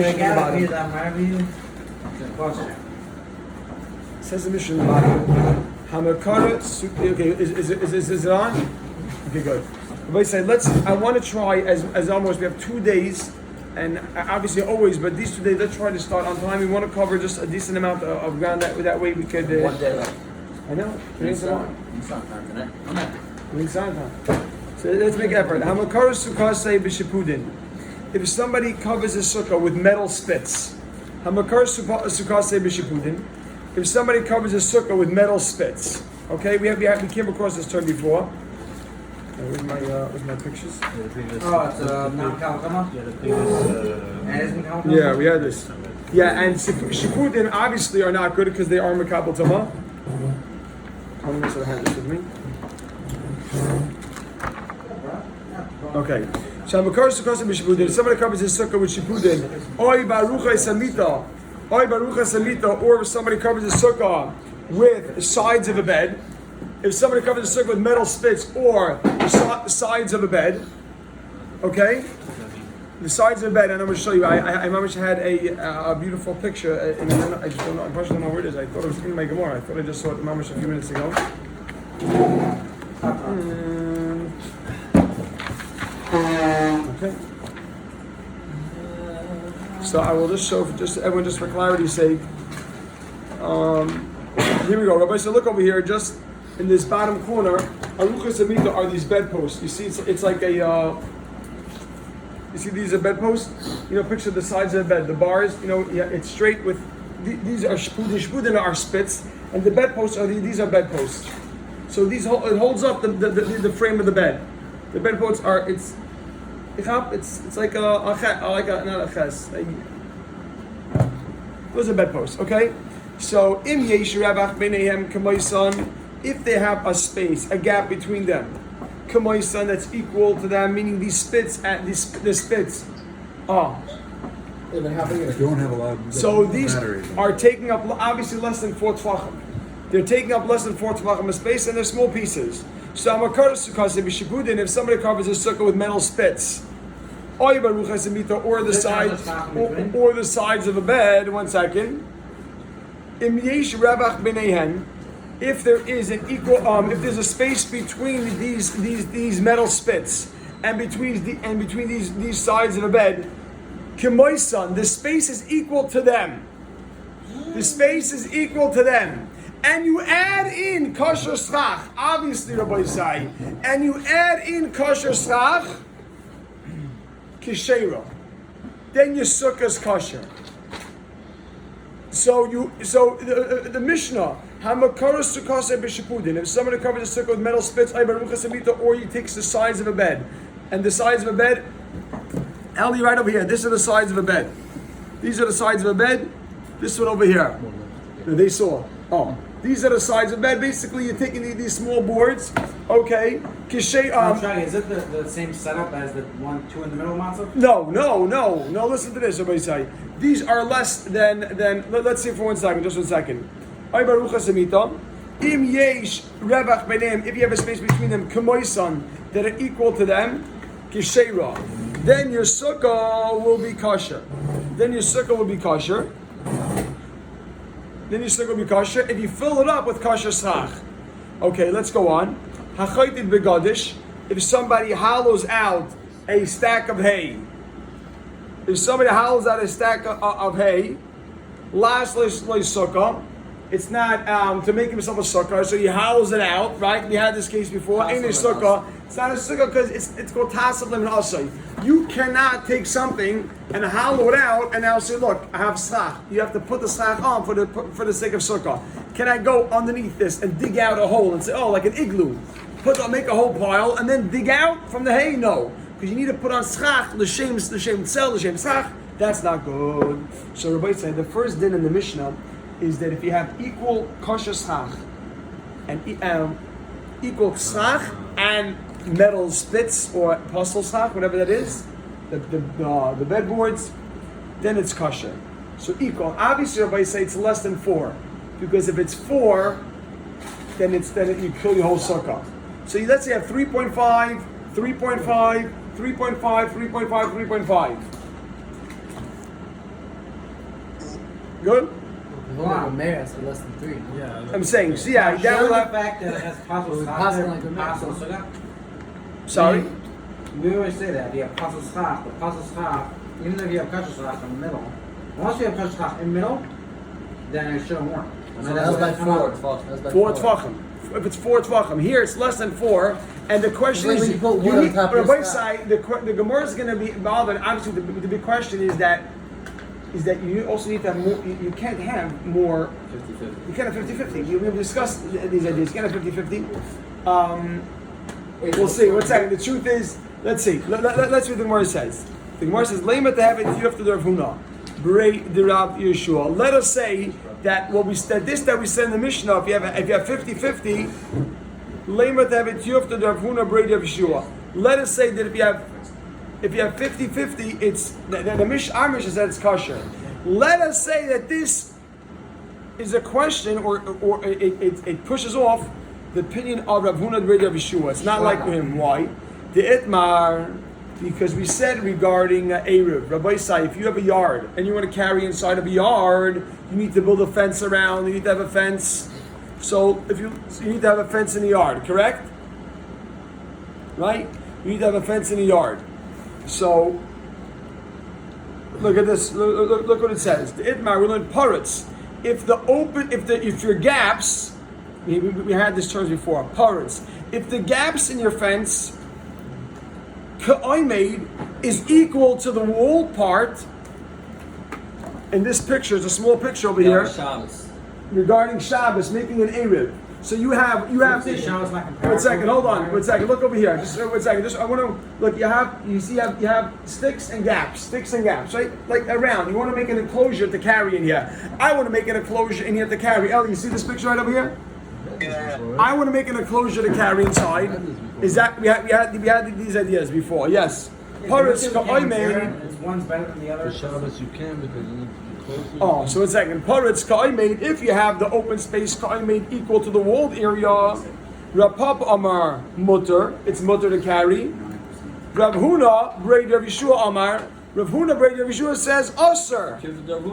Mishnah in the bottom. Says the Mishnah in the bottom. Hamakara. Okay, is it on? Okay, good. Everybody say, I want to try as almost we have 2 days, and obviously always, but these 2 days, let's try to start on time. We want to cover just a decent amount of ground that way we could. 1 day left. I know. It's time tonight. So let's make effort. Hamakara sukkah say b'shipudin. If somebody covers a sukkah with metal spits, Hamakara sukkah say b'shipudin. If somebody covers a sukkah with metal spits, okay, we came across this term before. Where's my pictures? It's Mount Kalkama. Yeah, we had this. Yeah, and shipudin obviously are not good because they are makabel tama. I'm going to have this with me. Okay. So Hamakara sukkah say b'shipudin. If somebody covers his sukkah with shipudin, oy baruchai samita. Or if somebody covers a sukkah with sides of a bed, if somebody covers a sukkah with metal spits or the sides of a bed, okay, the sides of a bed, and I'm going to show you. I had a beautiful picture, and I just don't know. I don't know where it is. I thought it was in my Gemara. I thought I just saw it a few minutes ago. Okay. So I will just show, everyone, just for clarity's sake. Here we go. Rabbi, so look over here, just in this bottom corner. Aruchas Amita are these bedposts. You see, it's like a. You see, these are bedposts. Picture the sides of the bed. The bars, it's straight with. These are shpudin are spits, and the bedposts are these are bedposts. So it holds up the frame of the bed. The bedposts are it's like not a ches. Those are bedposts, okay? So im yesh ravach b'neihem k'moisan, if they have a space, a gap between them, k'moisan that's equal to them, meaning these spits the spits. If you don't have a lot of so these batteries. are taking up obviously less than 4 tvachim. They're taking up less than 4 tvachim of space, and they're small pieces. So Hamakara sukkah say b'shipudin, if somebody covers a sukkah with metal spits, or the sides of a bed. 1 second. Im yesh ravach b'neihen, if there is an equal, if there's a space between these metal spits and between these sides of a bed, k'moisan, the space is equal to them. The space is equal to them. And you add in kosher srach, obviously Rabbi Yisai, and you add in kosher srach, kishera, then your sukkah is kosher. So the Mishnah, Hamakara sukkah say b'shipudin, if somebody covers a sukkah with metal spits, or he takes the sides of a bed, and the sides of a bed, Ellie, right over here, these are the sides of a bed. These are the sides of a bed. This one over here. They saw. These are the sides of the bed. Basically, you're taking these small boards. Okay. Is it the same setup as the 2 in the middle, Matzah? No. Listen to this, everybody say. These are less than. Let's see for 1 second. Just 1 second. Im yesh revach b'neim. If you have a space between them, k'moisan, that are equal to them, kishera. Then your sukkah will be kosher. If you fill it up with kosher srach. Okay, let's go on. Hachaytit begadish. If somebody hollows out a stack of hay. Las loy sukkah. It's not to make himself a sukkah, so he hollows it out, right? We had this case before. Ain't a sukkah. It's not a sukkah because it's called tasav lim asay. You cannot take something and hollow it out and now say, look, I have srach. You have to put the srach on for the sake of sukkah. Can I go underneath this and dig out a hole and say, like an igloo, make a whole pile and then dig out from the hay? No, because you need to put on srach, the shem srach. That's not good. So Rabbi said the first din in the Mishnah is that if you have equal kosher srach and equal srach and metal spits or postel srach, whatever that is, the bedboards, then it's kosher. So equal. Obviously, everybody say it's less than 4, because if it's 4, then you kill your whole sukkah. So let's say you have 3.5, 3.5, 3.5, 3.5, 3.5. Good. Wow. Mayor for less than 3. Yeah. I'm saying, so yeah, that Showing will the have. fact that it has possible Possible like a possible sugar. Sorry. We always say that the apostle schach, even if you have kasher schach in the middle, once you have kasher schach in the middle, then it shouldn't work. So that's by 4. That's by 4 tvachim. If it's 4 tvachim, here it's less than 4, and the question Like is, when you put you wood on need, top on of the your right stack. side, the Gemara is going to be bothered. Obviously, the big question is that you also need to have more. You can't have more. 50-50. You can't have 50-50. We've discussed these ideas. You can't have 50-50. We'll see. One second. The truth is, let's see. Let's see what the Gemara says. The Gemara says, "Lema to have it. You have to do Rav Huna. Brei the Rav Yeshua." Let us say that what we said that we said in the Mishnah. If you have 50-50, Lema to have it. You have to do Rav Huna Brei the Rav Yeshua. Let us say that if you have 50-50, it's the Mishnah. Our Mishnah said it's kosher. Let us say that this is a question, or it pushes off the opinion of Rav Huna Brei Rav Yeshua. It's not like him. Why? The Itmar, because we said regarding Eruv, Rabbi Sai, if you have a yard and you want to carry inside of a yard, you need to build a fence around. You need to have a fence. So you need to have a fence in the yard, correct? Right? You need to have a fence in the yard. So look at this. Look what it says. The Itmar, we learned parrots. If your gaps, we had this terms before. Parrots. If the gaps in your fence made is equal to the wall part. In this picture, it's a small picture over here. Regarding Shabbos, making an Erev. So you have. One second, hold on. One second, look over here. Just one second. I want to look. You have sticks and gaps, right? Like around. You want to make an enclosure to carry in here. I want to make an enclosure in here to carry. Ellie, you see this picture right over here? I want to make an enclosure to carry inside. Is that we had these ideas before? Yes. Paris One's better than the other. For Shabbos you can because you need to be closer. Oh, so 1 second. Paritz ka'imid, if you have the open space ka'imid equal to the walled area, Rapap Amar mutter, it's mutter to carry. Rav Huna Brei Rav Yeshua Amar, Rav Huna Brei Rav Yeshua says, Osir.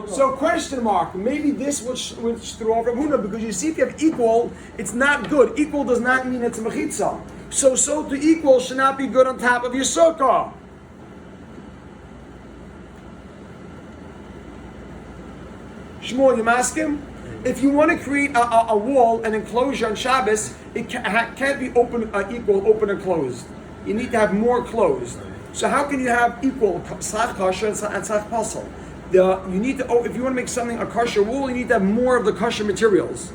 So question mark, maybe this would throw off Rav Huna, because you see if you have equal, it's not good. Equal does not mean it's a mechitza. So to equal should not be good on top of your sukkah. Shmuel, you ask him? If you want to create a wall, an enclosure on Shabbos, it can't be open and closed. You need to have more closed. So how can you have equal tzach kasher and tzach pasel? You need to. If you want to make something a kosher wall, you need to have more of the kosher materials.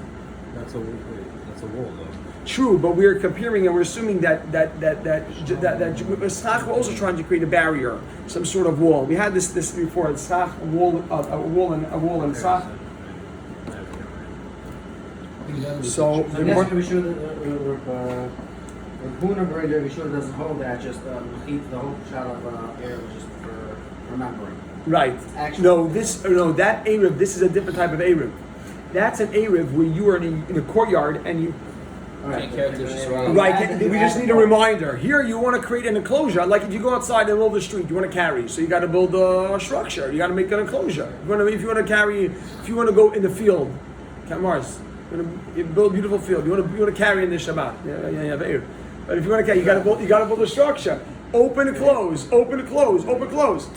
That's a wall though. True, but we're comparing and we're assuming that tzach, we're also trying to create a barrier, some sort of wall. We had this before. Tzach, a wall and tzach. So I guess we should. Huna Brei Rav Yeshua doesn't hold that. Just the whole shot of air was just for remembering. right. Actually, That Erev. This is a different type of Erev. That's an Erev where you are in a courtyard and you. Right. Right, we just need a reminder. Here, you want to create an enclosure. Like if you go outside in the middle of the street, you want to carry. So you got to build a structure. You got to make an enclosure. If you want to go in the field, Mars, you want to build a beautiful field. You want to carry in the Shabbat. Yeah. But if you want to carry, you got to build a structure. Open and close. Open and close. Open and close.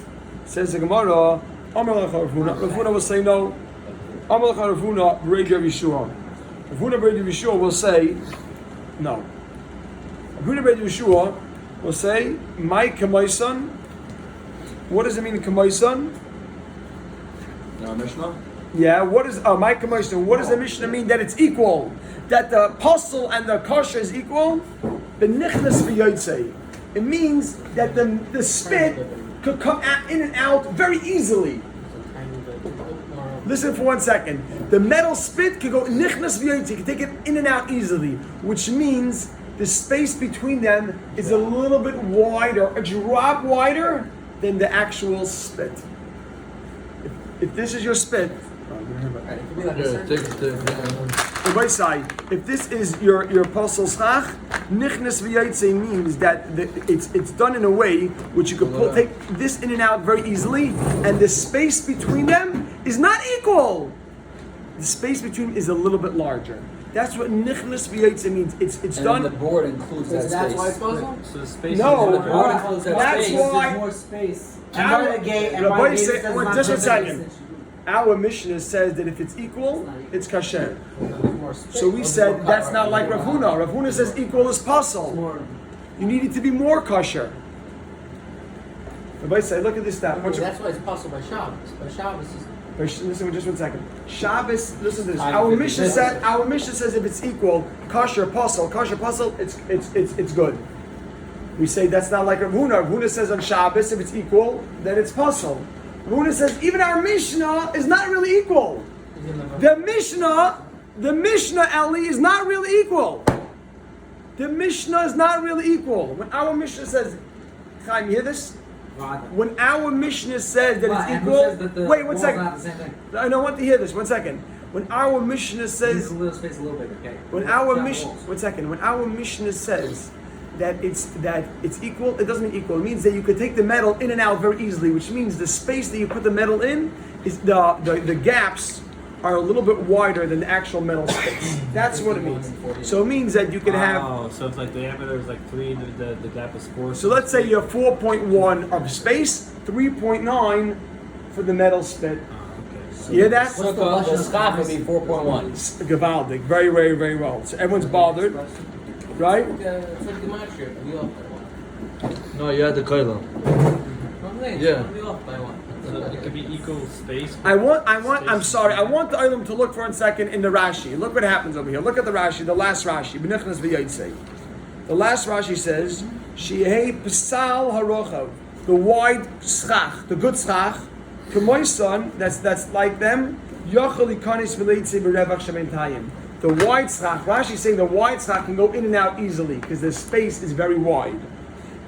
Says the Gemara. Amar lecha Rav Huna. Rav Huna will say no. Amar lecha Rav Huna Brei Rav Yeshua. Rav Huna Brei Rav Yeshua will say no. Rav Huna Brei Rav Yeshua will say, "My kamaisan." What does it mean, kamaisan? Mishnah? Yeah. What is my kamaisan? What does the Mishnah mean that it's equal? That the apostle and the kosher is equal? The nichnas v'yotzei. It means that the spit could come in and out very easily. Listen for 1 second. The metal spit could go nichnas v'yotzei. You can take it in and out easily, which means the space between them is a little bit wider, a drop wider than the actual spit. If this is your spit, the right side. If this is your apostle schach, nichnas v'yotzei means that it's done in a way which you could take this in and out very easily, and the space between them is not equal. The space between is a little bit larger. That's what nichnas v'yotze means. It's And done. the board includes that So that's space. why it's puzzle? So the space No, is The board includes that that's space. why- There's more space. And by the gate, and by Rabbi the gate, say- it says wait, not just a to- second. Our Mishnah says that if it's equal, it's kasher. More space. So we said that's not like Rav Huna. Rav Huna says equal is puzzle. More. You need it to be more kosher. Rabbi say, look at this stat. Okay, that's why it's puzzle by Shabbos. By Shabbos, Listen, just 1 second. Shabbos. Listen to this. I'm Our 50. Mishnah said. Our Mishnah says if it's equal, kosher puzzle, it's good. We say that's not like Rav Huna. Rav Huna says on Shabbos if it's equal, then it's puzzle. Rav Huna says even our Mishnah is not really equal. The Mishnah, Eli, is not really equal. The Mishnah is not really equal. When our Mishnah says, Chaim, you hear this? When our Mishnah says that it's And who equal, says that the wait 1 wall's second. not the same thing? I don't want to hear this. 1 second. When our Mishnah Needs says, a little space, a little bigger. Okay. when our Shot Mishnah, walls. 1 second. When our Mishnah says that it's equal, it doesn't mean equal. It means that you could take the metal in and out very easily, which means the space that you put the metal in is the gaps are a little bit wider than the actual metal space. That's what it means. So it means that you can have. Oh, so it's like the diameter is like 3, the gap is 4. So let's say you have 4.1 of space, 3.9 for the metal spit. Okay. You hear that? So the schach would be 4.1. Gavaldik. Very, very, very well. So everyone's bothered, right? it's like the gematria. We off by one. No, you had the koilo. Yeah. We off by one. So it could be equal space. I'm sorry, I want the item to look for 1 second in the Rashi. Look what happens over here. Look at the Rashi, the last Rashi. B'nichnas v'yotzei. The last Rashi says, Shehei p'sal harochav. The wide schach, the good schach, k'moisan, that's like them, yochel ikanis v'leitzei b'revach shementayim. The wide schach, Rashi is saying the wide schach can go in and out easily because the space is very wide.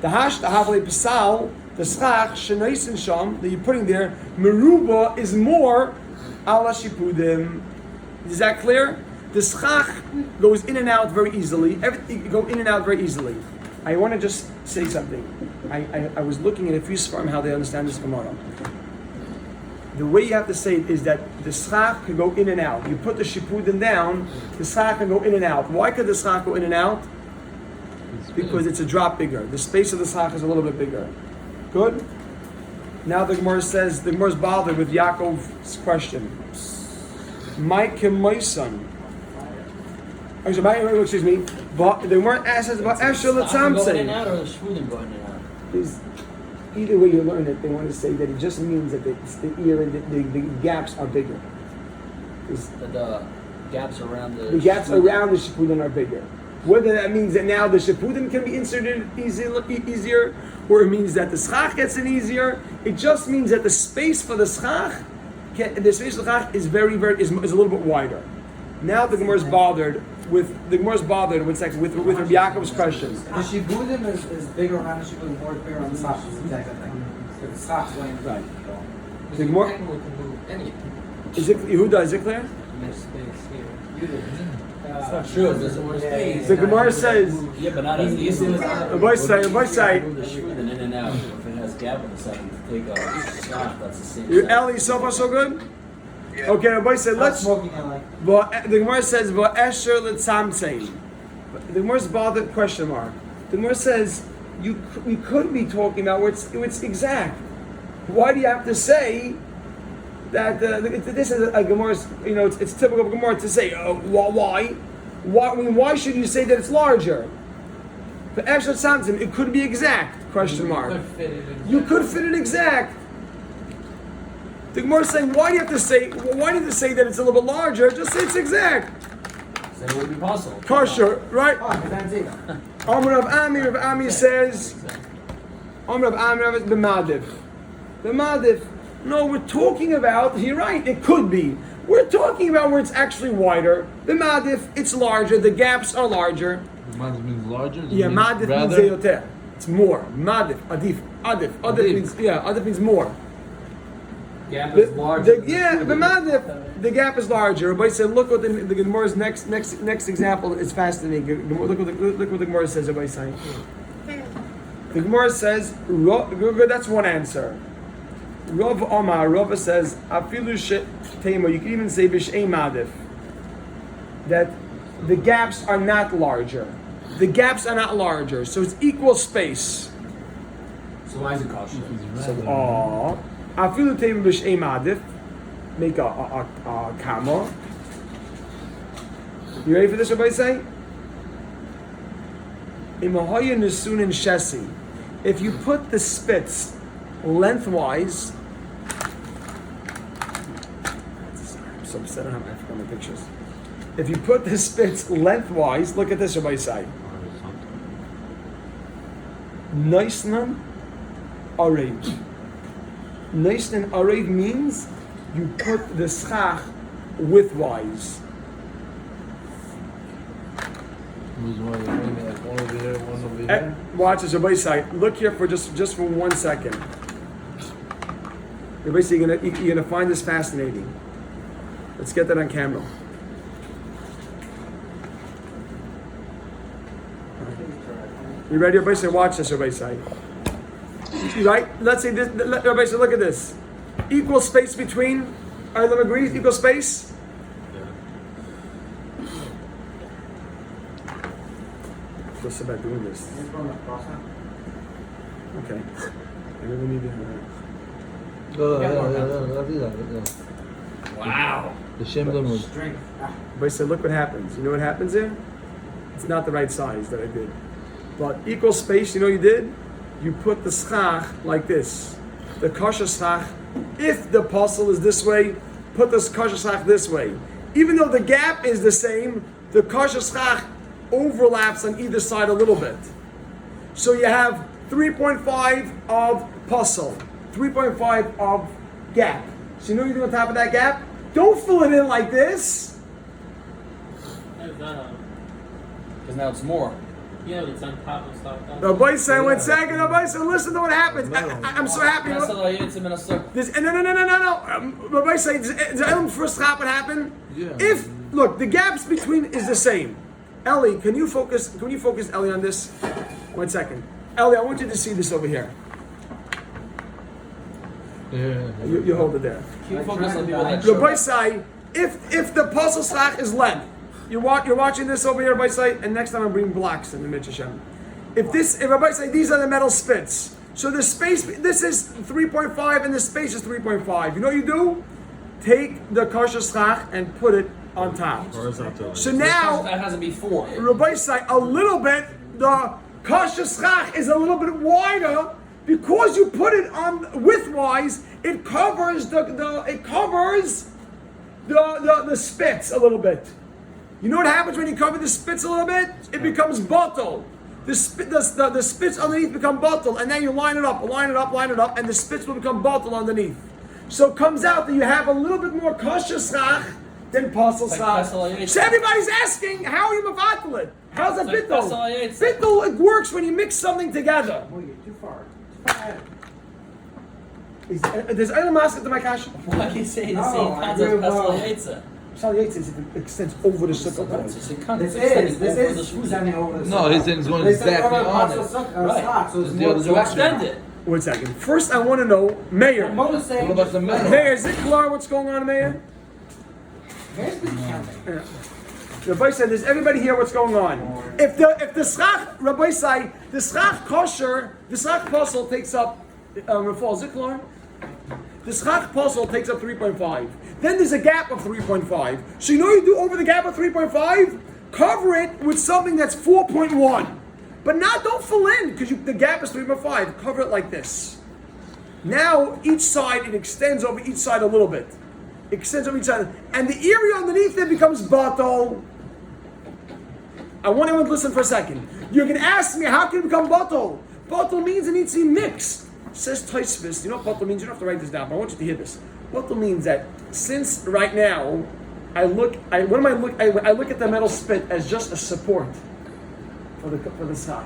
The hash, the havle p'sal, the schach, shenaisin sham, that you're putting there, meruba is more ala shipudim. Is that clear? The schach goes in and out very easily. Everything go in and out very easily. I want to just say something. I was looking at a few sfarim how they understand this Gemara. The way you have to say it is that the schach can go in and out. You put the shipudim down, the schach can go in and out. Why could the schach go in and out? Because it's a drop bigger. The space of the schach is a little bit bigger. Good? Now the Gemara says, the Gemara is bothered with Yaakov's question. Mike and my son. Excuse me. But the Gemara asks about Esher L'Tzamtzei. Either way you learn it, they want to say that it just means that the ear and the gaps are bigger. The gaps around The gaps around the shipudim are bigger. Whether that means that now the shipudim can be inserted easier, or it means that the schach gets in easier. It just means that the space for the schach, is very, is a little bit wider. Now the Gemara is bothered with 1 second with Rabbi Yaakov's question. The shibudim is bigger around the shibudim, more bigger on the schach. It's the exact same thing. The schach's way in Right. Because The you Gemara- technically can move anything. Is it Yehuda? Is it clear? There's space here. You did. It's not true. There's more space. The Gemara says. Yeah, but not as easily. Rabbi say. Move the shooting in and out. If it has gap in the second to take a shot, that's the same. size. Eli, so far so good. Okay, Rabbi said let's. smoking it like. But the Gemara says, "But Esher L'Tzamtzei." The Gemara's bothered question mark. The Gemara says we could be talking about where it's exact. Why do you have to say that this is a Gemara's? It's typical of Gemara to say why? I mean, why should you say that it's larger? For Esher L'Tzamtzei, it could be exact. Question mark. You could fit it exact. The Gemara is saying, why do you have to say that it's a little bit larger? Just say it's exact. So it would be possible. Kosher, right? Oh, that's it. Amr of Ami says, Amr of Ami, b'madif. B'madif. No, we're talking about, you're right, it could be. We're talking about where it's actually wider. B'madif, it's larger, the gaps are larger. Madif means larger? Yeah, madif means zeyoter. It's more. Madif, adif means, adif means more. Gap is larger. The gap is larger. Everybody said, look what the Gemara's next example is fascinating. Look what the Gemara says. Everybody saying. The Gemara says, that's one answer. Rav Omar, Rav says, Afilu Tema, you can even say Bish'ei Madif, that the gaps are not larger. The gaps are not larger, so it's equal space. So why is it kosher? So, Afilu Tema Bish'ei Madif, make a comma. You ready for this, everybody say? Imahaya Nesun and Shesi. If you put the spits lengthwise, I'm so upset I don't have my pictures. If you put the spits lengthwise, look at this, everybody say. Noisnan Arev. Noisnan Arev means you put the schach widthwise. One over here, one over here. Watch this, everybody say. Look here for just for 1 second. Everybody say you're gonna find this fascinating. Let's get that on camera. You ready? Everybody say, watch this, everybody say. Right? Let's say this, everybody say, look at this. Equal space between, all right, let me agree, equal space? What's about doing this? Okay. I really need to. Wow. The shame gun was. Strength. Everybody said, look what happens. You know what happens there? It's not the right size that I did. But equal space, you know what you did? You put the schach like this. The kosher schach, if the puzzle is this way, put the kosher schach this way. Even though the gap is the same, the kosher schach overlaps on either side a little bit. So you have 3.5 of puzzle, 3.5 of gap. So you know what you do on top of that gap? Don't fill it in like this. Because now it's more. Yeah, but it's on top of stuff. Nobody say 1 second. Nobody say, listen to what happens. I'm so happy. That's all I ate, no. This, no. Nobody say, the first what happened? Yeah. If, look, the gaps between is the same. Ellie, can you focus, Ellie, on this? 1 second. Ellie, I want you to see this over here. Yeah. You hold it there. Keep focus on people that Rabbi say, if the puzzle slach is length, you're watching this over here, Rabbi say, and next time I'm bringing blocks in the Mitzvah Shem. If Rabbi say, these are the metal spits. So the space, this is 3.5 and the space is 3.5. You know what you do? Take the kosher slach and put it on top. Horizontal. So now, that has to be 4. Rabbi say, a little bit, the kosher slach is a little bit wider. Because you put it on widthwise, it covers the spits a little bit. You know what happens when you cover the spits a little bit? It becomes bottle. The spits underneath become bottle, and then you line it up, and the spits will become bottle underneath. So it comes out that you have a little bit more kosher schach than pasul schach. So everybody's asking, how are you mevatel it? How's a bittul? Bittul, it works when you mix something together. Oh, you're too far. There's other mask to my kasha. Why are you saying the No, same I concept agree as with Pesach Shal Yates extends over the sukkah point. This is extending over the No, he's saying it's going They said exactly over on it. Right. So it's It's the more other direction. Extend it. 1 second. First, I want to know, Mayor. Mother's saying. What about the metal? Mayor, is it clear what's going on, Mayor? Here's the counting. Rabbi said, does everybody hear what's going on? If the schach, Rabbi say, the schach kosher, the schach puzzle takes up, Rafal, is it clear? The schach puzzle takes up 3.5. Then there's a gap of 3.5. So you know what you do over the gap of 3.5? Cover it with something that's 4.1. But now don't fill in, because the gap is 3.5. Cover it like this. Now each side, it extends over each side a little bit. Extends over each side. And the area underneath it becomes bottle. I want everyone to listen for a second. You're going to ask me, how can it become bottle? Bottle means it needs to be mixed. Says Tosfos. You know what bottle means? You don't have to write this down, but I want you to hear this. Bottle means that since right now, I look at the metal spit as just a support for the sock.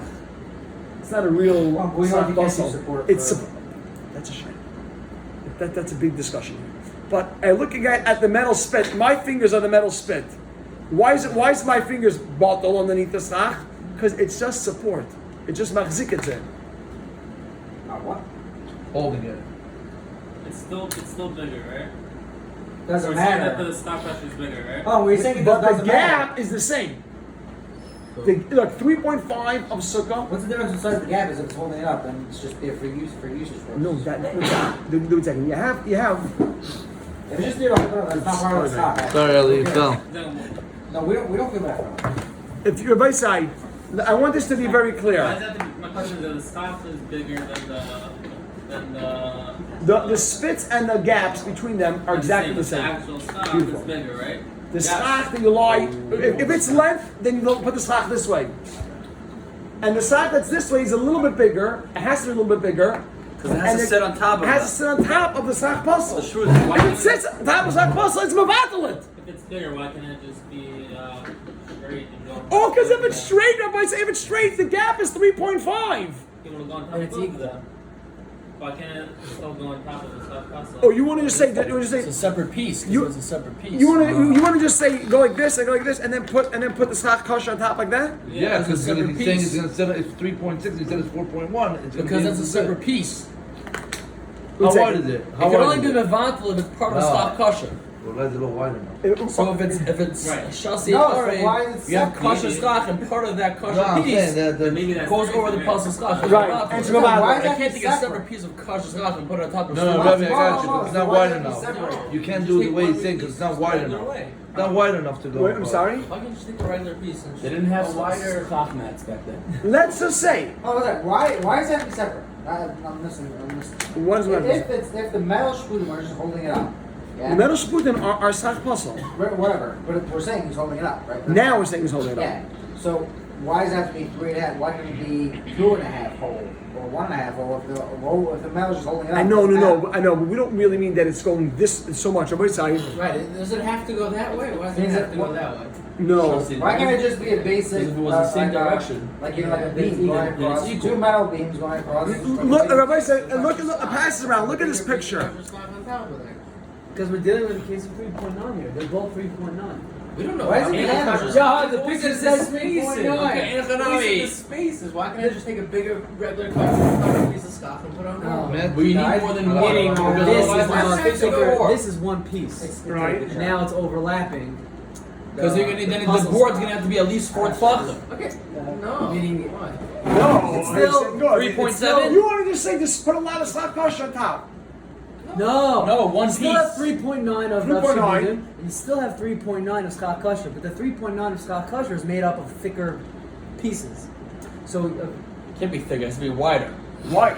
It's not a real sock bottle. It's that's a shame. That's a big discussion. But I look at the metal spit. My fingers are the metal spit. Why is my fingers bottle underneath the sock? Because it's just support. It just machzik it in. What? Holding it. It's still bigger, right? Doesn't We're saying matter. that the stock pressure is bigger, right? Oh, we're saying it But the doesn't matter. gap is the same. Look, 3.5 of sukkah. What's the difference besides the gap? Is if it's holding it up, then it's just there for use for usage. No, do a second. You have. If it's just there, that's not part of the stock. Sorry, Ali, you fell. No, we don't feel bad for it. If you're by side, I want this to be very Why clear. is that my question is that the stock is bigger than The spits and the gaps between them are exactly the The same. actual stock Beautiful. is bigger, right? The schach that you lie, if it's length, then you don't put the schach this way. And the schach that's this way is a little bit bigger. It has to be a little bit bigger. Because it has to sit on top of It has to sit on top of the schach puzzle. The truth is, why If it can't sits on top of the schach puzzle, it's mavatal it. If it's bigger, why can't it just be straight and go? Oh, because if it's straight, if it's straight, the gap is 3.5. It would go on top And of it's both equal. of them. Why can't it still go on top of the stock puzzle? Oh, you want to just say that? You want to It's a say separate piece. 'Cause You- it's a separate piece. you want to just say go like this and go like this and then put the schach kosher on top like that? Yeah, it's a because separate he's saying piece. instead of it's 3.6, he said it's 4.1. It's gonna Because be that's a separate piece. How Exactly. wide is it? It How can wide only is be it? mevatel if it's part of the No. stock kosher. Well, that's a little wide enough. So if it's Right. shasi No, so and why is it you have separate? kosher stock and part of that kosher No, I'm piece saying that the Maybe that's goes the over the reason, puzzle stock. Right. Mevatel. And it's Why mevatel. is I that can't take a separate? separate piece of kosher stock and put it on top of No, stock. Rabbi, I got you. No, Because it's no, not why wide is it enough. separate? You can't do it the way he's saying because it's not wide enough. Not wide enough to go. Wait, I'm sorry. Why can't you just take a regular piece and They didn't have just- wider cloth mats back then. Let's just say Oh, what's that? Why is that separate? I'm missing. one's If the metal sputum are just holding it up, yeah, the metal sputum are schach puzzle. whatever. But we're saying he's holding it up, right? Now we're saying he's holding it Yeah. up. So why does it have to be 3.5? Why can't it be 2.5 hole or 1.5 hole if the metal's just holding it up? I know, doesn't matter. I know, but we don't really mean that it's going this so much on my side. Right. Does it have to go that way? Why does it Means have that to go what- that way? No. Why can't it just be a basic? Because if it was the same like direction. like you know, like a Yeah, beam it's going equal. across, It's equal. two metal beams going across. Look, Rabbi said, look, pass it around. Look at this picture. Because we're dealing with a case of 3.9 here. They're both 3.9. We don't know. Why is how it many matter? kosher Yeah, stock- the picture says spaces. Okay, Okay, Anthony. the spaces. Why can't I just take a bigger, regular cover piece of stock and put on there? No. Man, But you need Guys, more than meaning one. Meaning Because this is otherwise now it's this, gonna go this is one piece. Right. Now it's overlapping. Because you're gonna then the puzzle board's stock. gonna have to be at least 4 tvachim. Okay. No. Meaning why? No, It's still good. 3.7? You want to just say just put a lot of schach kosher on top. No. No, one You still piece. have 3.9 of 3.9. Shabudim, and you still have 3.9 of Scott Kusher, but the 3.9 of Scott Kusher is made up of thicker pieces. So, Can't be thicker. It has to be wider. Why?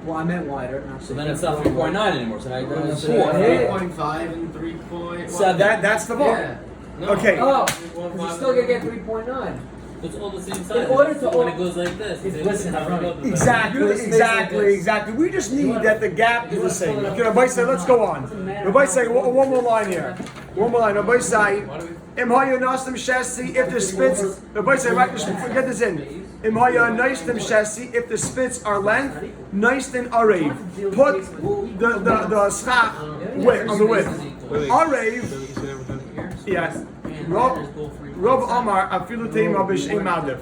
well, I meant wider. Not So then it's not 3.9 anymore. So now you're doing So 4. 3.5 and 3.1. Seven. That's the vote. Yeah. No. Okay. Oh, because you're still gonna get 3.9. It's all the same size. order to when or- it goes like this, It's- it's listen, how it I'm goes right. with Exactly, You're the space like exactly, this. exactly. We just need wanna- that the gap is you the wanna same. pull it up Okay, Rabbi say, let's go on. Doesn't matter Rabbi how say, big one more it is. line here. One more line. Rabbi say, Im haya nastim shesi, if the spits, Rabbi say, right, just get this in. Im haya naistim shesi, if the spits are length, naistin arev. Put the schach width, on the width. Arev, yes. Rob Amar, afilu teim b'shei madif.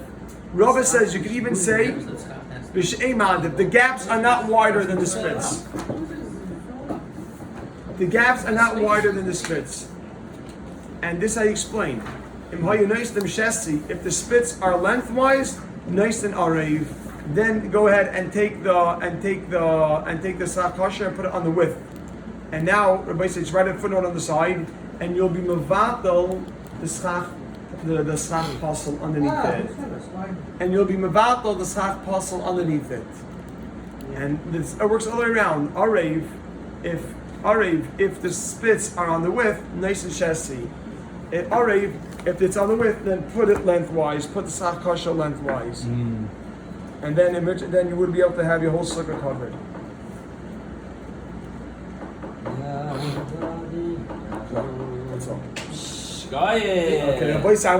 Rabbi says you could even say b'shei madif. The gaps are not wider than the spits. The gaps are not wider than the spits. And this I explain. If the spits are lengthwise, nice and arev, then go ahead and take the schach kosher and put it on the width. And now Rabbi says write a footnote on the side, and you'll be mevatel the schach puzzle underneath it. And you'll be mevatel the schach puzzle underneath it. And this, it works all the way around. Arev, if the spits are on the width, nice and chesty. Arev, if it's on the width, then put it lengthwise. Put the schach kosher lengthwise. And then you would be able to have your whole sukkah covered. That's all. Guy. Okay, now, boys, I